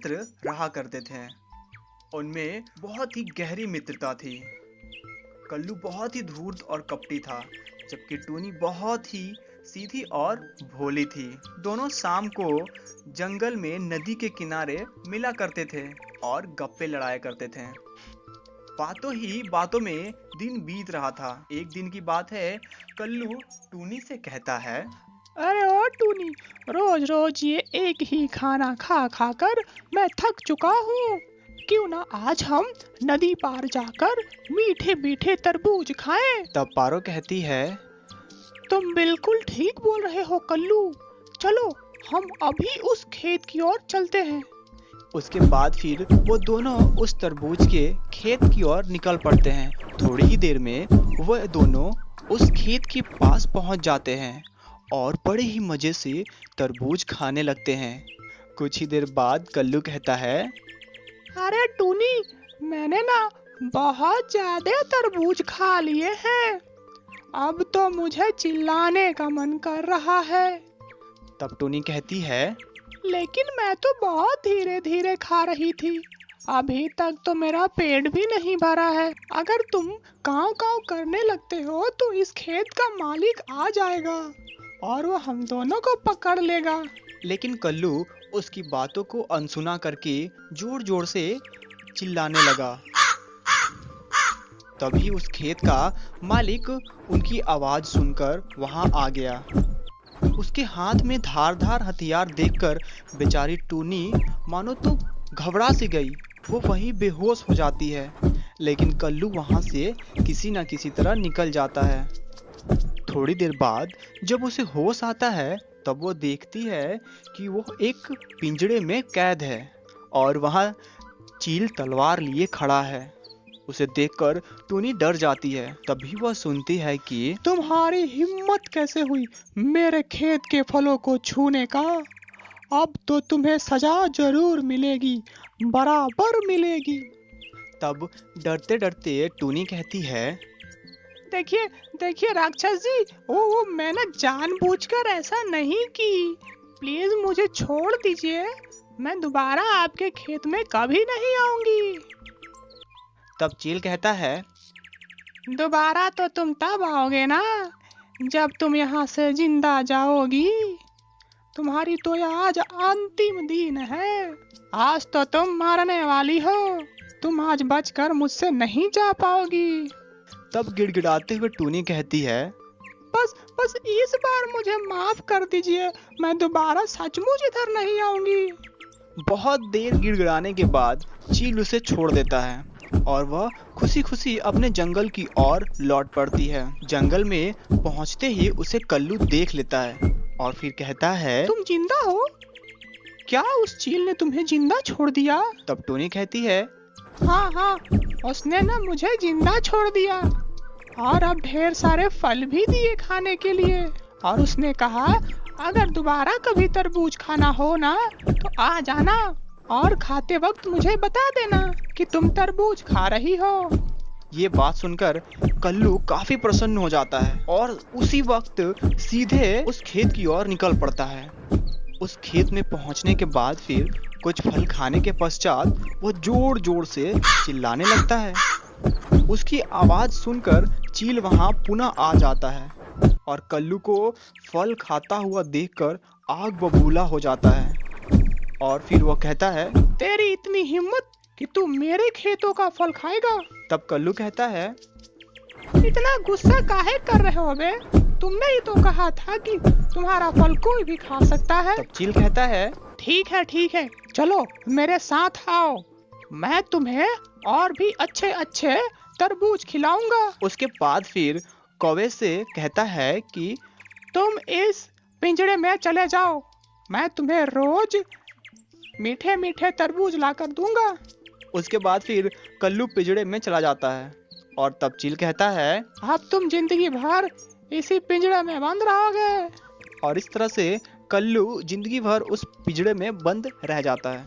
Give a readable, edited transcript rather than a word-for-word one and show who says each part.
Speaker 1: मित्र रहा करते थे। उनमें बहुत ही गहरी मित्रता थी। कल्लू बहुत ही धूर्त और कपटी था, जबकि टूनी बहुत ही सीधी और भोली थी। दोनों शाम को जंगल में नदी के किनारे मिला करते थे और गप्पे लड़ाया करते थे। बातों ही बातों में दिन बीत रहा था। एक दिन की बात है, कल्लू टूनी से कहता है,
Speaker 2: अरे ओ टूनी, रोज रोज ये एक ही खाना खा खा कर मैं थक चुका हूँ। क्यों ना आज हम नदी पार जाकर मीठे मीठे तरबूज खाएं।
Speaker 1: तब पारो कहती है,
Speaker 2: तुम बिल्कुल ठीक बोल रहे हो कल्लू, चलो हम अभी उस खेत की ओर चलते हैं।
Speaker 1: उसके बाद फिर वो दोनों उस तरबूज के खेत की ओर निकल पड़ते हैं। थोड़ी ही देर में वह दोनों उस खेत के पास पहुंच जाते हैं और बड़े ही मजे से तरबूज खाने लगते हैं। कुछ ही देर बाद कल्लू कहता है,
Speaker 2: अरे टूनी, मैंने ना बहुत ज्यादा तरबूज खा लिए हैं। अब तो मुझे चिल्लाने का मन कर रहा है।
Speaker 1: तब टूनी कहती है,
Speaker 2: लेकिन मैं तो बहुत धीरे धीरे खा रही थी, अभी तक तो मेरा पेट भी नहीं भरा है। अगर तुम काव काव करने लगते हो तो इस खेत का मालिक आ जाएगा और वो हम दोनों को पकड़ लेगा।
Speaker 1: लेकिन कल्लू उसकी बातों को अनसुना करके जोर जोर से चिल्लाने लगा। तभी उस खेत का मालिक उनकी आवाज सुनकर वहां आ गया। उसके हाथ में धारदार हथियार देखकर बेचारी टूनी मानो तो घबरा सी गई। वो वहीं बेहोश हो जाती है, लेकिन कल्लू वहां से किसी न किसी तरह निकल जाता है। थोड़ी देर बाद जब उसे होश आता है, तब वो देखती है कि वो एक पिंजड़े में कैद है और वहां चील तलवार लिए खड़ा है। उसे देखकर टूनी डर जाती है। तभी वह सुनती है कि
Speaker 2: तुम्हारी हिम्मत कैसे हुई मेरे खेत के फलों को छूने का? अब तो तुम्हें सजा जरूर मिलेगी, बराबर मिलेगी।
Speaker 1: तब डरते डरते टूनी कहती है,
Speaker 2: देखिए देखिए राक्षस जी, वो मैंने जानबूझकर ऐसा नहीं की। प्लीज मुझे छोड़ दीजिए, मैं दोबारा आपके खेत में कभी नहीं आऊंगी।
Speaker 1: तब चील कहता है,
Speaker 2: दोबारा तो तुम तब आओगे ना जब तुम यहाँ से जिंदा जाओगी। तुम्हारी तो यह आज अंतिम दिन है। आज तो तुम मरने वाली हो। तुम आज बचकर मुझसे नहीं जा पाओगी।
Speaker 1: तब गिड़गिड़ाते हुए टूनी कहती है,
Speaker 2: बस इस बार मुझे माफ कर दीजिए, मैं दोबारा सचमुच इधर नहीं आऊंगी।
Speaker 1: बहुत देर गिड़गिड़ाने के बाद चील उसे छोड़ देता है और वह खुशी खुशी अपने जंगल की ओर लौट पड़ती है। जंगल में पहुंचते ही उसे कल्लू देख लेता है और फिर कहता है,
Speaker 2: तुम जिंदा हो? क्या उस चील ने तुम्हें जिंदा छोड़ दिया?
Speaker 1: तब टूनी कहती है,
Speaker 2: हाँ, उसने ना मुझे जिंदा छोड़ दिया और अब ढेर सारे फल भी दिए खाने के लिए। और उसने कहा, अगर दोबारा कभी तरबूज खाना हो ना तो आ जाना और खाते वक्त मुझे बता देना कि तुम तरबूज खा रही हो।
Speaker 1: ये बात सुनकर कल्लू काफी प्रसन्न हो जाता है और उसी वक्त सीधे उस खेत की ओर निकल पड़ता है। उस खेत में पहुंचने के बाद फिर कुछ फल खाने के पश्चात वो जोर जोर से चिल्लाने लगता है। उसकी आवाज सुनकर चील वहां पुनः आ जाता है और कल्लू को फल खाता हुआ देखकर आग बबूला हो जाता है और फिर वो कहता है,
Speaker 2: तेरी इतनी हिम्मत कि तू मेरे खेतों का फल खाएगा?
Speaker 1: तब कल्लू कहता है,
Speaker 2: इतना गुस्सा काहे कर रहे हो बे? तुमने ही तो कहा था कि तुम्हारा फल कोई भी खा सकता है।
Speaker 1: तब चील कहता है,
Speaker 2: ठीक है, चलो मेरे साथ आओ, मैं तुम्हें और भी अच्छे अच्छे तरबूज खिलाऊंगा।
Speaker 1: उसके बाद फिर कौवे से कहता है कि
Speaker 2: तुम इस पिंजरे में चले जाओ, मैं तुम्हें रोज मीठे मीठे तरबूज लाकर दूंगा।
Speaker 1: उसके बाद फिर कल्लू पिंजरे में चला जाता है और तब चील कहता है,
Speaker 2: अब तुम जिंदगी भर इसी पिंजरे में बंद रहोगे।
Speaker 1: और इस तरह से कल्लू जिंदगी भर उस पिंजरे में बंद रह जाता है।